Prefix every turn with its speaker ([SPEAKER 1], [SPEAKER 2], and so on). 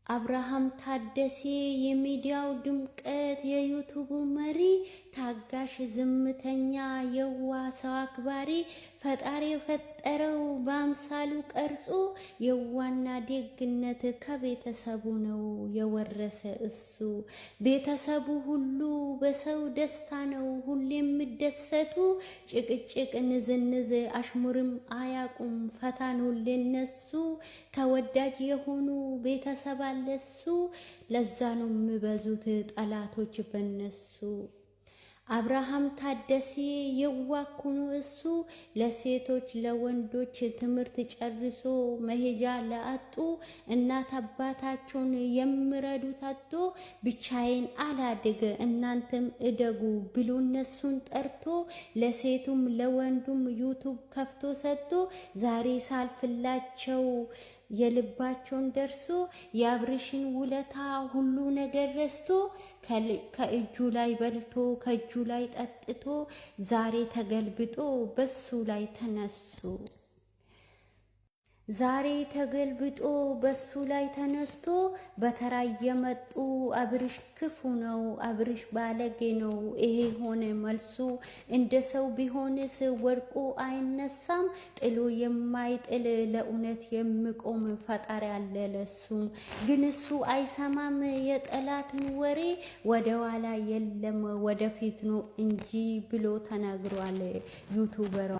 [SPEAKER 1] አብርሃም ታደሴ የሚዲያው ድምቀት የዩቲዩብ መሪ ታጋሽ ዝምተኛ የዋህ ሰው አክባሪ ፈጣሪ የፈጠረው በአምሳሉ ቀርጾ የዋና ደግነት ከቤተሰቡ ነው የወረሰ እሱ። ቤተሰቡ ሁሉ በሰው ደስታ ነው ሁሌም የሚደሰቱ። ጭቅጭቅ ንዝንዝ አሽሙርም አያቁም ፈታን ሁሌ እነሱ። ተወዳጅ የሆኑ ቤተሰብ አለሱ ለዛ ነው የሚበዙት ጠላቶች በነሱ። አብርሃም ታደሴ የዋህ ነው እሱ። ለሴቶች ለወንዶች ትምህርት ጨርሶ መሄጃ ለአጡ እናት አባታቸውን የሚረዱት አጥቶ ብቻዬን አላድግ እናንተም እደጉ ብሎ እነሱን ጠርቶ ለሴቱም ለወንዱም ዩቲዩብ ከፍቶ ሰጥቶ ዛሬ ሳልፍላቸው የልባቸውን ደርሶ የአብርሽን ውለታ ሁሉ ነገር ረስቶ ከእጁ ላይ በልቶ ከእጁ ላይ ጠጥቶ ዛሬ ተገልብጦ በሱ ላይ ተነሱ። ዛሬ ተገልብጦ በሱ ላይ ተነስቶ በተራ የመጡ አብርሽ ክፉ ነው አብርሽ ባለጌ ነው ይሄ ሆነ መልሱ። እንደ ሰው ቢሆንስ ወድቆ አይነሳም ጥሎ የማይጥል ለእውነት የሚቆም ፈጣሪ አለ ለሱ። ግን እሱ አይሰማም የጠላትን ወሬ ወደ ኋላ የለም ወደፊት ነው እንጂ ብሎ ተናግሯል ዩቲዩበሯ።